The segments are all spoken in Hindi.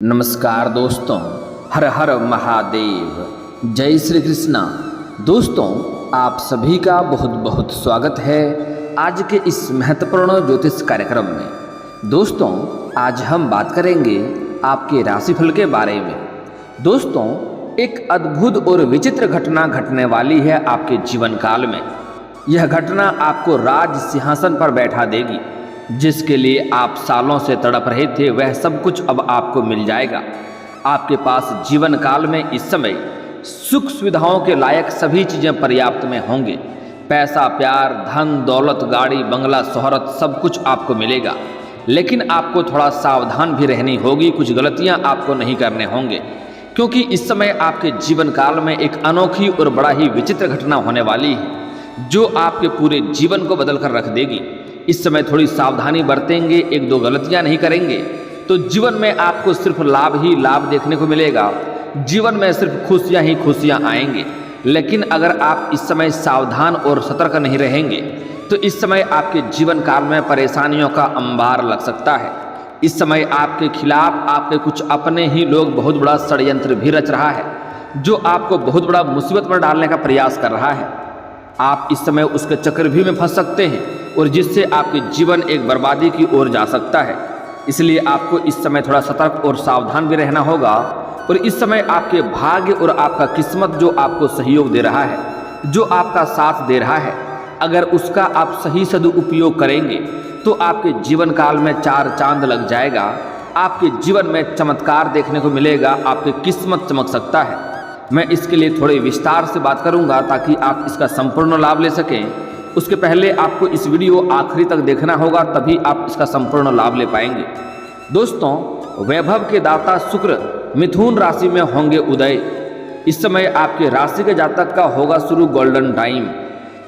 नमस्कार दोस्तों, हर हर महादेव, जय श्री कृष्णा। दोस्तों, आप सभी का बहुत बहुत स्वागत है आज के इस महत्वपूर्ण ज्योतिष कार्यक्रम में। दोस्तों, आज हम बात करेंगे आपके राशिफल के बारे में। दोस्तों, एक अद्भुत और विचित्र घटना घटने वाली है आपके जीवन काल में। यह घटना आपको राज सिंहासन पर बैठा देगी। जिसके लिए आप सालों से तड़प रहे थे, वह सब कुछ अब आपको मिल जाएगा। आपके पास जीवन काल में इस समय सुख सुविधाओं के लायक सभी चीज़ें पर्याप्त में होंगे। पैसा, प्यार, धन, दौलत, गाड़ी, बंगला, शोहरत सब कुछ आपको मिलेगा। लेकिन आपको थोड़ा सावधान भी रहनी होगी। कुछ गलतियां आपको नहीं करने होंगे, क्योंकि इस समय आपके जीवन काल में एक अनोखी और बड़ा ही विचित्र घटना होने वाली है, जो आपके पूरे जीवन को बदल कर रख देगी। इस समय थोड़ी सावधानी बरतेंगे, एक दो गलतियां नहीं करेंगे, तो जीवन में आपको सिर्फ लाभ ही लाभ देखने को मिलेगा। जीवन में सिर्फ खुशियां ही खुशियां आएंगे। लेकिन अगर आप इस समय सावधान और सतर्क नहीं रहेंगे, तो इस समय आपके जीवन काल में परेशानियों का अंबार लग सकता है। इस समय आपके खिलाफ आपके कुछ अपने ही लोग बहुत बड़ा षड्यंत्र भी रच रहा है, जो आपको बहुत बड़ा मुसीबत में डालने का प्रयास कर रहा है। आप इस समय उसके चक्रव्यूह में फंस सकते हैं, और जिससे आपके जीवन एक बर्बादी की ओर जा सकता है। इसलिए आपको इस समय थोड़ा सतर्क और सावधान भी रहना होगा। और इस समय आपके भाग्य और आपका किस्मत जो आपको सहयोग दे रहा है, जो आपका साथ दे रहा है, अगर उसका आप सही सदुपयोग करेंगे, तो आपके जीवन काल में चार चांद लग जाएगा। आपके जीवन में चमत्कार देखने को मिलेगा, आपकी किस्मत चमक सकता है। मैं इसके लिए थोड़े विस्तार से बात करूंगा, ताकि आप इसका संपूर्ण लाभ ले सकें। उसके पहले आपको इस वीडियो आखिरी तक देखना होगा, तभी आप इसका संपूर्ण लाभ ले पाएंगे। दोस्तों, वैभव के दाता शुक्र मिथुन राशि में होंगे उदय। इस समय आपके राशि के जातक का होगा शुरू गोल्डन टाइम।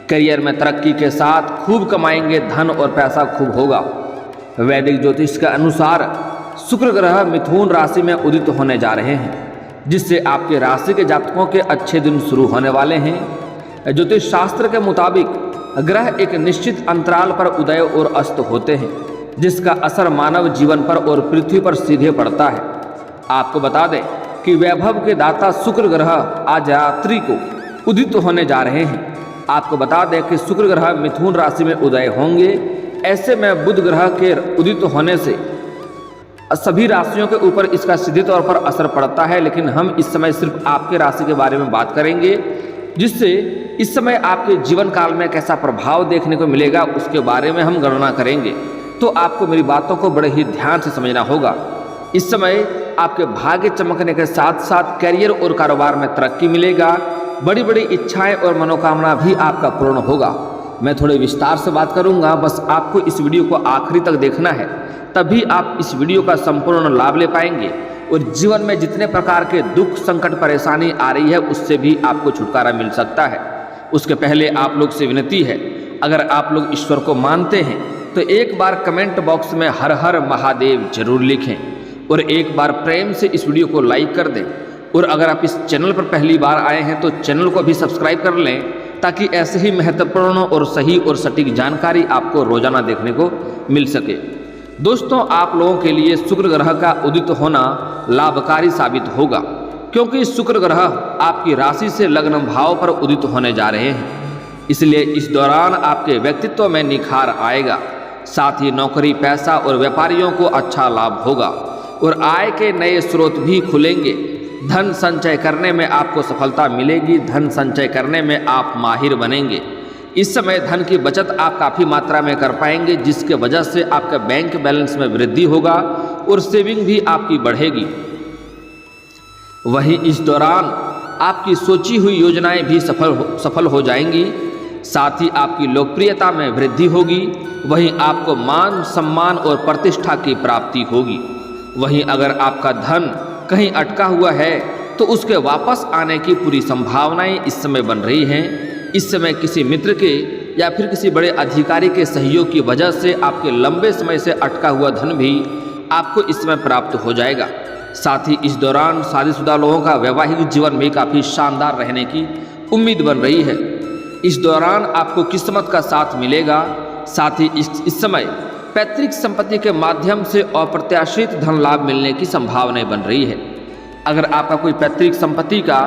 करियर में तरक्की के साथ खूब कमाएंगे, धन और पैसा खूब होगा। वैदिक ज्योतिष के अनुसार शुक्र ग्रह मिथुन राशि में उदित होने जा रहे हैं, जिससे आपके राशि के जातकों के अच्छे दिन शुरू होने वाले हैं। ज्योतिष शास्त्र के मुताबिक ग्रह एक निश्चित अंतराल पर उदय और अस्त होते हैं, जिसका असर मानव जीवन पर और पृथ्वी पर सीधे पड़ता है। आपको बता दें कि वैभव के दाता शुक्र ग्रह आज रात्रि को उदित होने जा रहे हैं। आपको बता दें कि शुक्र ग्रह मिथुन राशि में उदय होंगे। ऐसे में बुध ग्रह के उदित होने से सभी राशियों के ऊपर इसका सीधे तौर पर असर पड़ता है, लेकिन हम इस समय सिर्फ आपके राशि के बारे में बात करेंगे, जिससे इस समय आपके जीवन काल में कैसा प्रभाव देखने को मिलेगा उसके बारे में हम गणना करेंगे। तो आपको मेरी बातों को बड़े ही ध्यान से समझना होगा। इस समय आपके भाग्य चमकने के साथ साथ करियर और कारोबार में तरक्की मिलेगा। बड़ी बड़ी इच्छाएं और मनोकामना भी आपका पूर्ण होगा। मैं थोड़े विस्तार से बात करूंगा, बस आपको इस वीडियो को आखिरी तक देखना है, तभी आप इस वीडियो का संपूर्ण लाभ ले पाएंगे। और जीवन में जितने प्रकार के दुख, संकट, परेशानी आ रही है, उससे भी आपको छुटकारा मिल सकता है। उसके पहले आप लोग से विनती है, अगर आप लोग ईश्वर को मानते हैं तो एक बार कमेंट बॉक्स में हर हर महादेव जरूर लिखें, और एक बार प्रेम से इस वीडियो को लाइक कर दें। और अगर आप इस चैनल पर पहली बार आए हैं तो चैनल को भी सब्सक्राइब कर लें, ताकि ऐसे ही महत्वपूर्ण और सही और सटीक जानकारी आपको रोजाना देखने को मिल सके। दोस्तों, आप लोगों के लिए शुक्र ग्रह का उदित होना लाभकारी साबित होगा, क्योंकि शुक्र ग्रह आपकी राशि से लग्न भाव पर उदित होने जा रहे हैं। इसलिए इस दौरान आपके व्यक्तित्व में निखार आएगा। साथ ही नौकरी, पैसा और व्यापारियों को अच्छा लाभ होगा, और आय के नए स्रोत भी खुलेंगे। धन संचय करने में आपको सफलता मिलेगी। धन संचय करने में आप माहिर बनेंगे। इस समय धन की बचत आप काफ़ी मात्रा में कर पाएंगे, जिसके वजह से आपका बैंक बैलेंस में वृद्धि होगा और सेविंग भी आपकी बढ़ेगी। वहीं इस दौरान आपकी सोची हुई योजनाएं भी सफल हो जाएंगी। साथ ही आपकी लोकप्रियता में वृद्धि होगी। वहीं आपको मान, सम्मान और प्रतिष्ठा की प्राप्ति होगी। वहीं अगर आपका धन कहीं अटका हुआ है, तो उसके वापस आने की पूरी संभावनाएं इस समय बन रही हैं। इस समय किसी मित्र के या फिर किसी बड़े अधिकारी के सहयोग की वजह से आपके लंबे समय से अटका हुआ धन भी आपको इस समय प्राप्त हो जाएगा। साथ ही इस दौरान शादीशुदा लोगों का वैवाहिक जीवन भी काफ़ी शानदार रहने की उम्मीद बन रही है। इस दौरान आपको किस्मत का साथ मिलेगा। साथ ही इस समय पैतृक संपत्ति के माध्यम से अप्रत्याशित धन लाभ मिलने की संभावनाएं बन रही है। अगर आपका कोई पैतृक संपत्ति का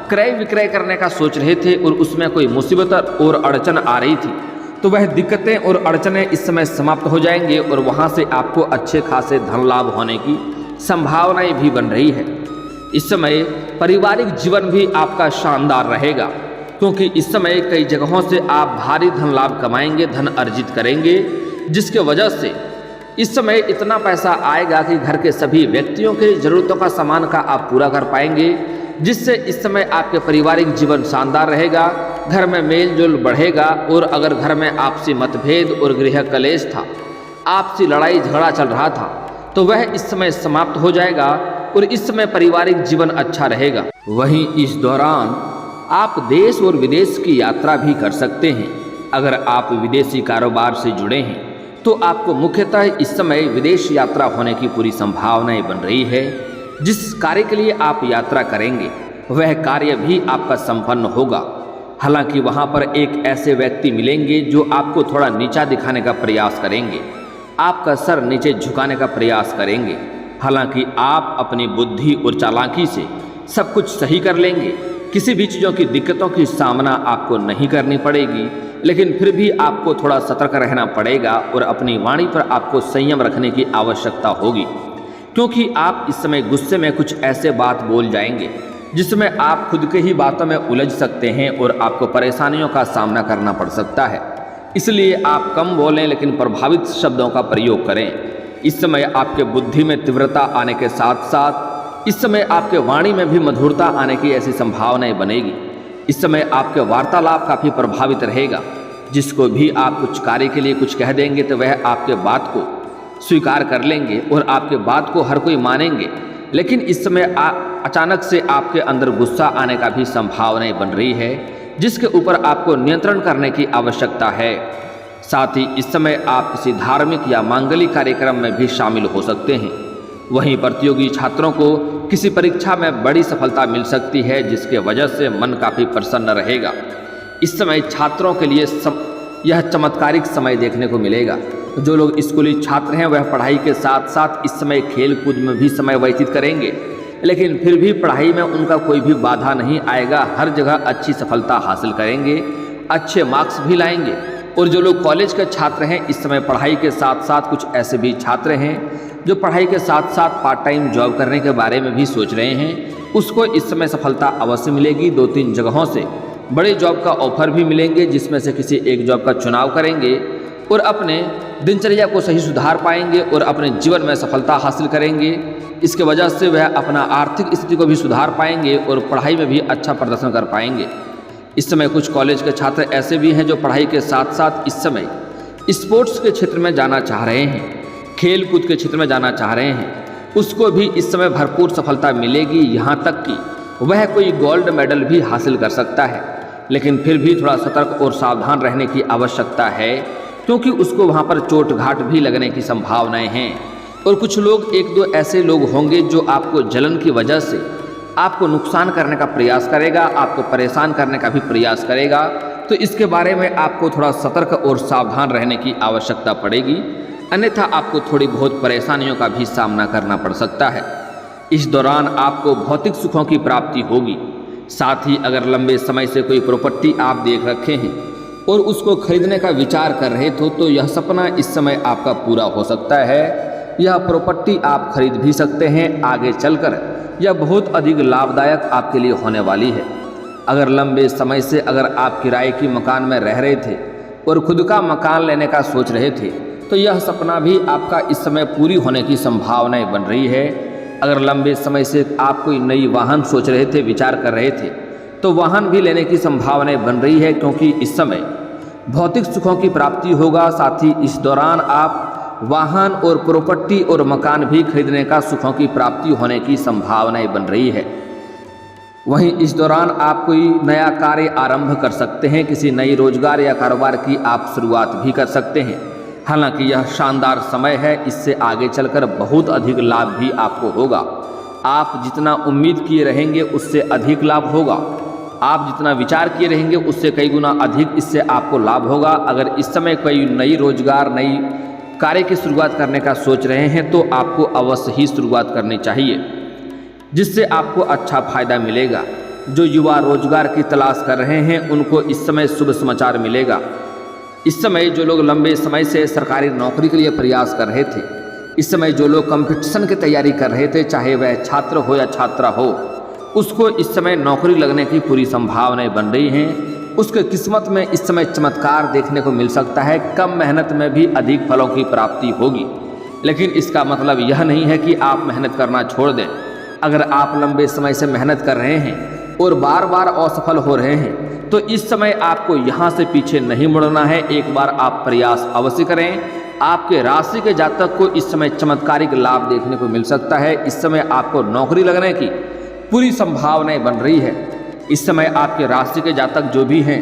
क्रय विक्रय करने का सोच रहे थे और उसमें कोई मुसीबत और अड़चन आ रही थी, तो वह दिक्कतें और अड़चनें इस समय समाप्त हो जाएंगे और वहां से आपको अच्छे खासे धन लाभ होने की संभावनाएं भी बन रही है। इस समय पारिवारिक जीवन भी आपका शानदार रहेगा, क्योंकि इस समय कई जगहों से आप भारी धन लाभ कमाएंगे, धन अर्जित करेंगे, जिसके वजह से इस समय इतना पैसा आएगा कि घर के सभी व्यक्तियों के जरूरतों का सामान का आप पूरा कर पाएंगे, जिससे इस समय आपके पारिवारिक जीवन शानदार रहेगा, घर में मेल जोल बढ़ेगा। और अगर घर में आपसी मतभेद और गृह कलेश था, आपसी लड़ाई झगड़ा चल रहा था, तो वह इस समय समाप्त हो जाएगा और इस समय पारिवारिक जीवन अच्छा रहेगा। वहीं इस दौरान आप देश और विदेश की यात्रा भी कर सकते हैं। अगर आप विदेशी कारोबार से जुड़े हैं तो आपको मुख्यतः इस समय विदेश यात्रा होने की पूरी संभावनाएं बन रही है। जिस कार्य के लिए आप यात्रा करेंगे वह कार्य भी आपका संपन्न होगा। हालांकि वहां पर एक ऐसे व्यक्ति मिलेंगे जो आपको थोड़ा नीचा दिखाने का प्रयास करेंगे, आपका सर नीचे झुकाने का प्रयास करेंगे। हालांकि आप अपनी बुद्धि और चालाकी से सब कुछ सही कर लेंगे, किसी भी चीज़ों की दिक्कतों की सामना आपको नहीं करनी पड़ेगी, लेकिन फिर भी आपको थोड़ा सतर्क रहना पड़ेगा और अपनी वाणी पर आपको संयम रखने की आवश्यकता होगी, क्योंकि आप इस समय गुस्से में कुछ ऐसे बात बोल जाएंगे जिसमें आप खुद के ही बातों में उलझ सकते हैं और आपको परेशानियों का सामना करना पड़ सकता है। इसलिए आप कम बोलें लेकिन प्रभावित शब्दों का प्रयोग करें। इस समय आपके बुद्धि में तीव्रता आने के साथ साथ इस समय आपके वाणी में भी मधुरता आने की ऐसी संभावनाएं बनेगी। इस समय आपके वार्तालाप काफ़ी प्रभावित रहेगा। जिसको भी आप कुछ कार्य के लिए कुछ कह देंगे तो वह आपके बात को स्वीकार कर लेंगे और आपके बात को हर कोई मानेंगे। लेकिन इस समय अचानक से आपके अंदर गुस्सा आने का भी संभावनाएं बन रही है, जिसके ऊपर आपको नियंत्रण करने की आवश्यकता है। साथ ही इस समय आप किसी धार्मिक या मांगलिक कार्यक्रम में भी शामिल हो सकते हैं। वहीं प्रतियोगी छात्रों को किसी परीक्षा में बड़ी सफलता मिल सकती है, जिसके वजह से मन काफ़ी प्रसन्न रहेगा। इस समय छात्रों के लिए यह चमत्कारिक समय देखने को मिलेगा। जो लोग स्कूली छात्र हैं वह पढ़ाई के साथ साथ इस समय खेल कूद में भी समय व्यतीत करेंगे, लेकिन फिर भी पढ़ाई में उनका कोई भी बाधा नहीं आएगा। हर जगह अच्छी सफलता हासिल करेंगे, अच्छे मार्क्स भी लाएंगे। और जो लोग कॉलेज के छात्र हैं इस समय पढ़ाई के साथ साथ कुछ ऐसे भी छात्र हैं जो पढ़ाई के साथ साथ पार्ट टाइम जॉब करने के बारे में भी सोच रहे हैं, उसको इस समय सफलता अवश्य मिलेगी। 2-3 जगहों से बड़े जॉब का ऑफर भी मिलेंगे, जिसमें से किसी एक जॉब का चुनाव करेंगे और अपने दिनचर्या को सही सुधार पाएंगे और अपने जीवन में सफलता हासिल करेंगे। इसके वजह से वह अपना आर्थिक स्थिति को भी सुधार पाएंगे और पढ़ाई में भी अच्छा प्रदर्शन कर पाएंगे। इस समय कुछ कॉलेज के छात्र ऐसे भी हैं जो पढ़ाई के साथ साथ इस समय स्पोर्ट्स के क्षेत्र में जाना चाह रहे हैं, खेल कूद के क्षेत्र में जाना चाह रहे हैं, उसको भी इस समय भरपूर सफलता मिलेगी। यहाँ तक कि वह कोई गोल्ड मेडल भी हासिल कर सकता है, लेकिन फिर भी थोड़ा सतर्क और सावधान रहने की आवश्यकता है, क्योंकि उसको वहाँ पर चोट घाट भी लगने की संभावनाएं हैं। और कुछ लोग 1-2 ऐसे लोग होंगे जो आपको जलन की वजह से आपको नुकसान करने का प्रयास करेगा, आपको परेशान करने का भी प्रयास करेगा। तो इसके बारे में आपको थोड़ा सतर्क और सावधान रहने की आवश्यकता पड़ेगी, अन्यथा आपको थोड़ी बहुत परेशानियों का भी सामना करना पड़ सकता है। इस दौरान आपको भौतिक सुखों की प्राप्ति होगी। साथ ही अगर लंबे समय से कोई प्रॉपर्टी आप देख रखे हैं और उसको खरीदने का विचार कर रहे थे तो यह सपना इस समय आपका पूरा हो सकता है। यह प्रॉपर्टी आप खरीद भी सकते हैं आगे चलकर। यह बहुत अधिक लाभदायक आपके लिए होने वाली है। अगर लंबे समय से अगर आप किराए की मकान में रह रहे थे और खुद का मकान लेने का सोच रहे थे तो यह सपना भी आपका इस समय पूरी होने की संभावनाएं बन रही है। अगर लंबे समय से आप कोई नई वाहन सोच रहे थे, विचार कर रहे थे, तो वाहन भी लेने की संभावनाएं बन रही है, क्योंकि इस समय भौतिक सुखों की प्राप्ति होगा। साथ ही इस दौरान आप वाहन और प्रॉपर्टी और मकान भी खरीदने का सुखों की प्राप्ति होने की संभावनाएं बन रही है। वहीं इस दौरान आप कोई नया कार्य आरंभ कर सकते हैं, किसी नई रोजगार या कारोबार की आप शुरुआत भी कर सकते हैं। हालांकि यह शानदार समय है, इससे आगे चलकर बहुत अधिक लाभ भी आपको होगा। आप जितना उम्मीद किए रहेंगे उससे अधिक लाभ होगा। आप जितना विचार किए रहेंगे उससे कई गुना अधिक इससे आपको लाभ होगा। अगर इस समय कोई नई रोजगार, नई कार्य की शुरुआत करने का सोच रहे हैं तो आपको अवश्य ही शुरुआत करनी चाहिए, जिससे आपको अच्छा फायदा मिलेगा। जो युवा रोजगार की तलाश कर रहे हैं उनको इस समय शुभ समाचार मिलेगा। इस समय जो लोग लंबे समय से सरकारी नौकरी के लिए प्रयास कर रहे थे, इस समय जो लोग कंपटीशन की तैयारी कर रहे थे, चाहे वह छात्र हो या छात्रा हो, उसको इस समय नौकरी लगने की पूरी संभावनाएं बन रही हैं। उसके किस्मत में इस समय चमत्कार देखने को मिल सकता है। कम मेहनत में भी अधिक फलों की प्राप्ति होगी। लेकिन इसका मतलब यह नहीं है कि आप मेहनत करना छोड़ दें। अगर आप लंबे समय से मेहनत कर रहे हैं और बार बार असफल हो रहे हैं तो इस समय आपको यहाँ से पीछे नहीं मुड़ना है। एक बार आप प्रयास अवश्य करें। आपके राशि के जातक को इस समय चमत्कारिक लाभ देखने को मिल सकता है। इस समय आपको नौकरी लगने की पूरी संभावनाएं बन रही है। इस समय आपके राशि के जातक जो भी हैं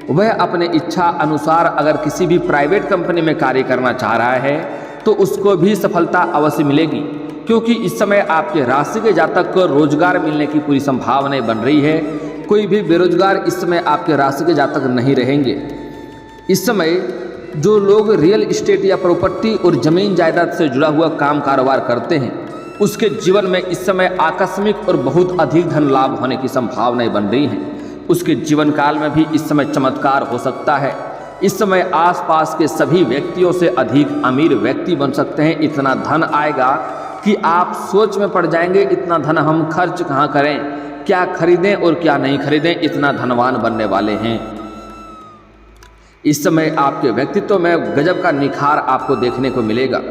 वह अपने इच्छा अनुसार अगर किसी भी प्राइवेट कंपनी में कार्य करना चाह रहा है तो उसको भी सफलता अवश्य मिलेगी, क्योंकि इस समय आपके राशि के जातक को रोजगार मिलने की पूरी संभावनाएं बन रही है। कोई भी बेरोजगार इस समय आपके राशि के जातक नहीं रहेंगे। इस समय जो लोग रियल इस्टेट या प्रॉपर्टी और जमीन जायदाद से जुड़ा हुआ काम कारोबार करते हैं उसके जीवन में इस समय आकस्मिक और बहुत अधिक धन लाभ होने की संभावनाएं बन रही हैं। उसके जीवन काल में भी इस समय चमत्कार हो सकता है। इस समय आसपास के सभी व्यक्तियों से अधिक अमीर व्यक्ति बन सकते हैं। इतना धन आएगा कि आप सोच में पड़ जाएंगे, इतना धन हम खर्च कहाँ करें, क्या खरीदें और क्या नहीं खरीदें, इतना धनवान बनने वाले हैं। इस समय आपके व्यक्तित्व में गजब का निखार आपको देखने को मिलेगा।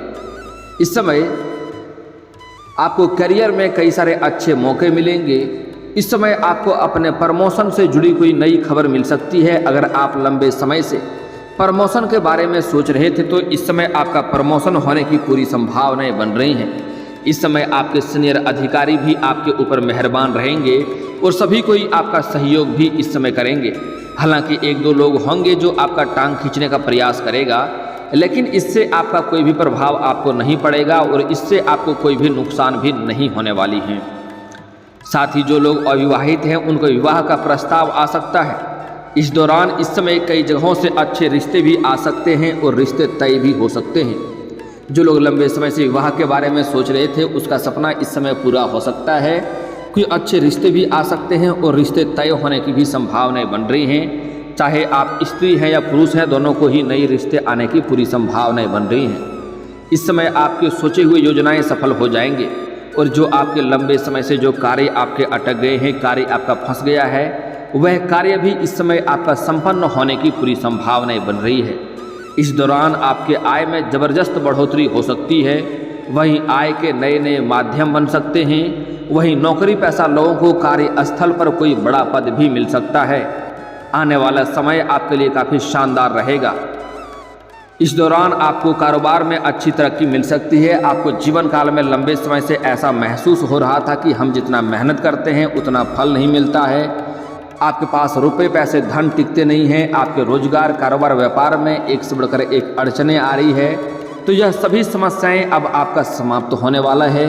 इस समय आपको करियर में कई सारे अच्छे मौके मिलेंगे। इस समय आपको अपने प्रमोशन से जुड़ी कोई नई खबर मिल सकती है। अगर आप लंबे समय से प्रमोशन के बारे में सोच रहे थे तो इस समय आपका प्रमोशन होने की पूरी संभावनाएं बन रही हैं। इस समय आपके सीनियर अधिकारी भी आपके ऊपर मेहरबान रहेंगे और सभी कोई आपका सहयोग भी इस समय करेंगे। हालांकि एक दो लोग होंगे जो आपका टांग खींचने का प्रयास करेगा, लेकिन इससे आपका कोई भी प्रभाव आपको नहीं पड़ेगा और इससे आपको कोई भी नुकसान भी नहीं होने वाली है। साथ ही जो लोग अविवाहित हैं उनको विवाह का प्रस्ताव आ सकता है। इस दौरान इस समय कई जगहों से अच्छे रिश्ते भी आ सकते हैं और रिश्ते तय भी हो सकते हैं। जो लोग लंबे समय से विवाह के बारे में सोच रहे थे उसका सपना इस समय पूरा हो सकता है। कोई अच्छे रिश्ते भी आ सकते हैं और रिश्ते तय होने की भी संभावनाएं बन रही हैं। चाहे आप स्त्री हैं या पुरुष हैं, दोनों को ही नई रिश्ते आने की पूरी संभावनाएं बन रही हैं। इस समय आपके सोचे हुए योजनाएं सफल हो जाएंगे और जो आपके लंबे समय से जो कार्य आपके अटक गए हैं, कार्य आपका फंस गया है, वह कार्य भी इस समय आपका संपन्न होने की पूरी संभावनाएं बन रही है। इस दौरान आपके आय में ज़बरदस्त बढ़ोतरी हो सकती है। वहीं आय के नए नए माध्यम बन सकते हैं। वहीं नौकरी पेशा लोगों को कार्यस्थल पर कोई बड़ा पद भी मिल सकता है। आने वाला समय आपके लिए काफ़ी शानदार रहेगा। इस दौरान आपको कारोबार में अच्छी तरक्की मिल सकती है। आपको जीवन काल में लंबे समय से ऐसा महसूस हो रहा था कि हम जितना मेहनत करते हैं उतना फल नहीं मिलता है। आपके पास रुपए पैसे धन टिकते नहीं हैं। आपके रोजगार कारोबार व्यापार में एक से बढ़कर एक अड़चनें आ रही है। तो यह सभी समस्याएं अब आपका समाप्त होने वाला है।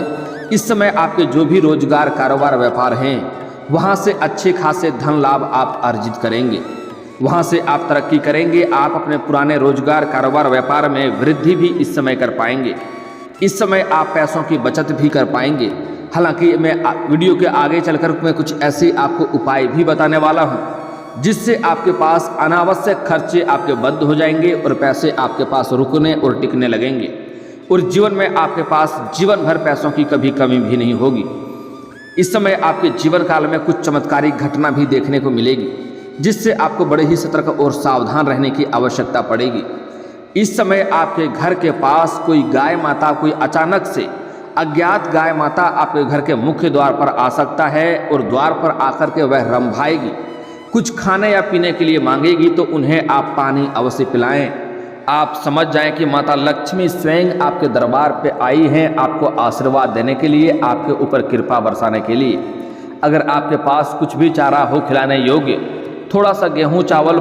इस समय आपके जो भी रोजगार कारोबार व्यापार हैं वहाँ से अच्छे खासे धन लाभ आप अर्जित करेंगे। वहाँ से आप तरक्की करेंगे। आप अपने पुराने रोजगार कारोबार व्यापार में वृद्धि भी इस समय कर पाएंगे। इस समय आप पैसों की बचत भी कर पाएंगे। हालांकि मैं वीडियो के आगे चलकर मैं कुछ ऐसे आपको उपाय भी बताने वाला हूँ जिससे आपके पास अनावश्यक खर्चे आपके बंद हो जाएंगे और पैसे आपके पास रुकने और टिकने लगेंगे और जीवन में आपके पास जीवन भर पैसों की कभी कमी भी नहीं होगी। इस समय आपके जीवन काल में कुछ चमत्कारिक घटना भी देखने को मिलेगी जिससे आपको बड़े ही सतर्क और सावधान रहने की आवश्यकता पड़ेगी। इस समय आपके घर के पास कोई गाय माता, कोई अचानक से अज्ञात गाय माता आपके घर के मुख्य द्वार पर आ सकता है और द्वार पर आकर के वह रंभाएगी, कुछ खाने या पीने के लिए मांगेगी तो उन्हें आप पानी अवश्य पिलाएं। आप समझ जाएं कि माता लक्ष्मी स्वयं आपके दरबार पे आई हैं आपको आशीर्वाद देने के लिए, आपके ऊपर कृपा बरसाने के लिए। अगर आपके पास कुछ भी चारा हो खिलाने योग्य, थोड़ा सा गेहूं चावल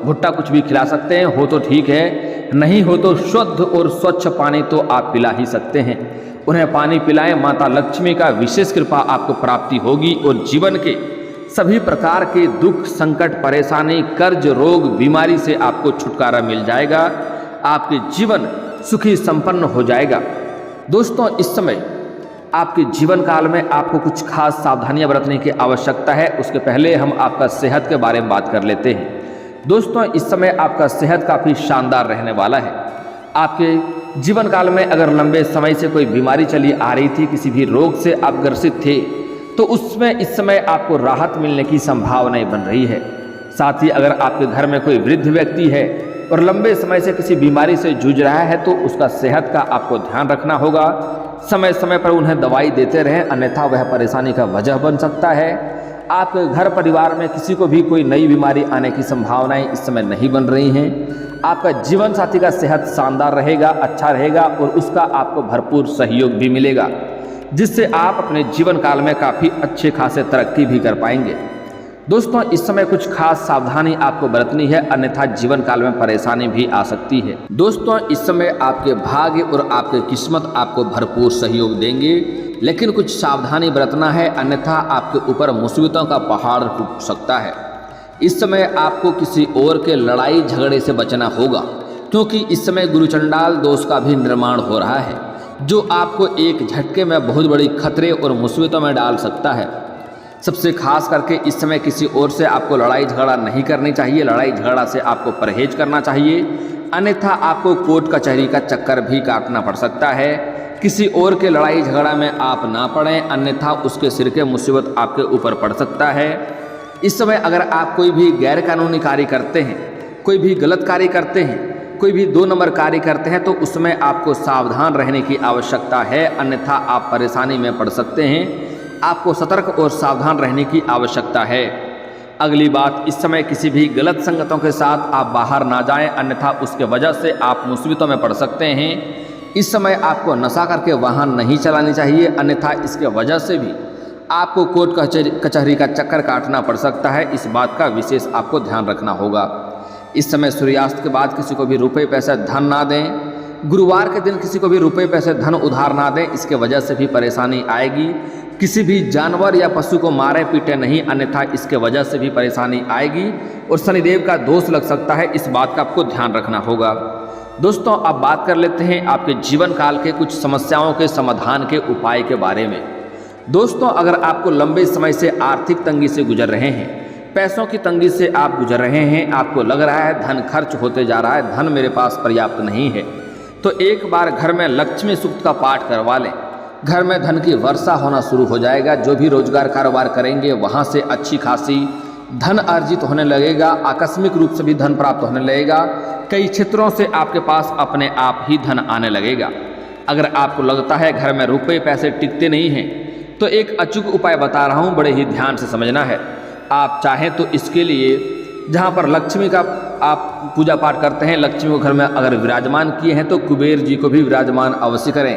भुट्टा कुछ भी खिला सकते हैं, हो तो ठीक है, नहीं हो तो शुद्ध और स्वच्छ पानी तो आप पिला ही सकते हैं। उन्हें पानी पिलाएं। माता लक्ष्मी का विशेष कृपा आपको प्राप्ति होगी और जीवन के सभी प्रकार के दुख, संकट, परेशानी, कर्ज, रोग, बीमारी से आपको छुटकारा मिल जाएगा। आपके जीवन सुखी संपन्न हो जाएगा। दोस्तों, इस समय आपके जीवन काल में आपको कुछ खास सावधानियां बरतने की आवश्यकता है। उसके पहले हम आपका सेहत के बारे में बात कर लेते हैं। दोस्तों, इस समय आपका सेहत काफ़ी शानदार रहने वाला है। आपके जीवन काल में अगर लंबे समय से कोई बीमारी चली आ रही थी, किसी भी रोग से आप ग्रसित थे, तो उसमें इस समय आपको राहत मिलने की संभावनाएं बन रही है। साथ ही अगर आपके घर में कोई वृद्ध व्यक्ति है और लंबे समय से किसी बीमारी से जूझ रहा है, तो उसका सेहत का आपको ध्यान रखना होगा। समय समय पर उन्हें दवाई देते रहें, अन्यथा वह परेशानी का वजह बन सकता है। आपके घर परिवार में किसी को भी कोई नई बीमारी आने की संभावनाएं इस समय नहीं बन रही हैं। आपका जीवन साथी का सेहत शानदार रहेगा, अच्छा रहेगा और उसका आपको भरपूर सहयोग भी मिलेगा, जिससे आप अपने जीवन काल में काफ़ी अच्छे खासे तरक्की भी कर पाएंगे। दोस्तों, इस समय कुछ खास सावधानी आपको बरतनी है, अन्यथा जीवन काल में परेशानी भी आ सकती है। दोस्तों, इस समय आपके भाग्य और आपके किस्मत आपको भरपूर सहयोग देंगे, लेकिन कुछ सावधानी बरतना है, अन्यथा आपके ऊपर मुसीबतों का पहाड़ टूट सकता है। इस समय आपको किसी और के लड़ाई झगड़े से बचना होगा, क्योंकि इस समय गुरुचंडाल दोष का भी निर्माण हो रहा है, जो आपको एक झटके में बहुत बड़ी खतरे और मुसीबतों में डाल सकता है। सबसे खास करके इस समय किसी और से आपको लड़ाई झगड़ा नहीं करनी चाहिए। लड़ाई झगड़ा से आपको परहेज करना चाहिए, अन्यथा आपको कोर्ट कचहरी का चक्कर भी काटना पड़ सकता है। किसी और के लड़ाई झगड़ा में आप ना पड़ें, अन्यथा उसके सिर के मुसीबत आपके ऊपर पड़ सकता है। इस समय अगर आप कोई भी गैर कानूनी कार्य करते हैं, कोई भी गलत कार्य करते हैं, कोई भी 2 नंबर कार्य करते हैं, तो उसमें आपको सावधान रहने की आवश्यकता है, अन्यथा आप परेशानी में पड़ सकते हैं। आपको सतर्क और सावधान रहने की आवश्यकता है। अगली बात, इस समय किसी भी गलत संगतों के साथ आप बाहर ना जाएं, अन्यथा उसके वजह से आप मुसीबतों में पड़ सकते हैं। इस समय आपको नशा करके वाहन नहीं चलानी चाहिए, अन्यथा इसके वजह से भी आपको कोर्ट कचहरी का चक्कर काटना पड़ सकता है। इस बात का विशेष आपको ध्यान रखना होगा। इस समय सूर्यास्त के बाद किसी को भी रुपये पैसे धन ना दें। गुरुवार के दिन किसी को भी रुपये पैसे धन उधार ना दें, इसके वजह से भी परेशानी आएगी। किसी भी जानवर या पशु को मारे पीटे नहीं, अन्यथा इसके वजह से भी परेशानी आएगी और शनिदेव का दोष लग सकता है। इस बात का आपको ध्यान रखना होगा। दोस्तों, अब बात कर लेते हैं आपके जीवन काल के कुछ समस्याओं के समाधान के उपाय के बारे में। दोस्तों, अगर आपको लंबे समय से आर्थिक तंगी से गुजर रहे हैं, पैसों की तंगी से आप गुजर रहे हैं, आपको लग रहा है धन खर्च होते जा रहा है, धन मेरे पास पर्याप्त नहीं है, तो एक बार घर में लक्ष्मी सूक्त का पाठ करवा लें। घर में धन की वर्षा होना शुरू हो जाएगा। जो भी रोजगार कारोबार करेंगे वहाँ से अच्छी खासी धन अर्जित होने लगेगा। आकस्मिक रूप से भी धन प्राप्त होने लगेगा। कई क्षेत्रों से आपके पास अपने आप ही धन आने लगेगा। अगर आपको लगता है घर में रुपये पैसे टिकते नहीं हैं, तो एक अचूक उपाय बता रहा हूँ, बड़े ही ध्यान से समझना है। आप चाहें तो इसके लिए जहाँ पर लक्ष्मी का आप पूजा पाठ करते हैं, लक्ष्मी को घर में अगर विराजमान किए हैं, तो कुबेर जी को भी विराजमान अवश्य करें,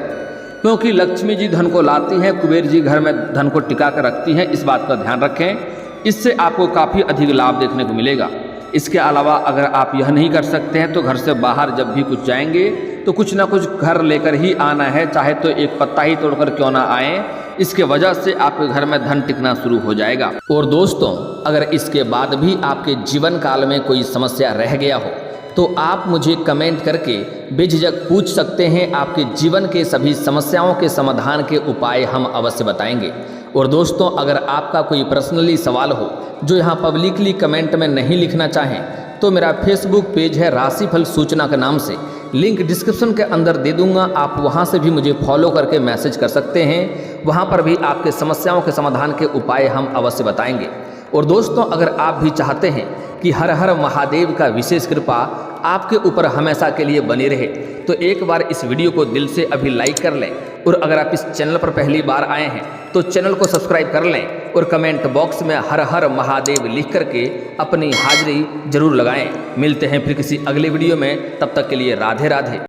क्योंकि लक्ष्मी जी धन को लाती हैं, कुबेर जी घर में धन को टिका कर रखती हैं। इस बात का ध्यान रखें, इससे आपको काफ़ी अधिक लाभ देखने को मिलेगा। इसके अलावा अगर आप यह नहीं कर सकते हैं, तो घर से बाहर जब भी कुछ जाएंगे तो कुछ ना कुछ घर लेकर ही आना है, चाहे तो एक पत्ता ही तोड़कर क्यों ना आए। इसके वजह से आपके घर में धन टिकना शुरू हो जाएगा। और दोस्तों, अगर इसके बाद भी आपके जीवन काल में कोई समस्या रह गया हो, तो आप मुझे कमेंट करके बेझिझक पूछ सकते हैं। आपके जीवन के सभी समस्याओं के समाधान के उपाय हम अवश्य बताएंगे। और दोस्तों, अगर आपका कोई पर्सनली सवाल हो जो यहाँ पब्लिकली कमेंट में नहीं लिखना चाहें, तो मेरा फेसबुक पेज है राशिफल सूचना के नाम से, लिंक डिस्क्रिप्शन के अंदर दे दूंगा। आप वहाँ से भी मुझे फॉलो करके मैसेज कर सकते हैं। वहाँ पर भी आपके समस्याओं के समाधान के उपाय हम अवश्य बताएंगे। और दोस्तों, अगर आप भी चाहते हैं कि हर हर महादेव का विशेष कृपा आपके ऊपर हमेशा के लिए बनी रहे, तो एक बार इस वीडियो को दिल से अभी लाइक कर लें। और अगर आप इस चैनल पर पहली बार आए हैं, तो चैनल को सब्सक्राइब कर लें और कमेंट बॉक्स में हर हर महादेव लिख करके अपनी हाजिरी जरूर लगाएं। मिलते हैं फिर किसी अगले वीडियो में, तब तक के लिए राधे राधे।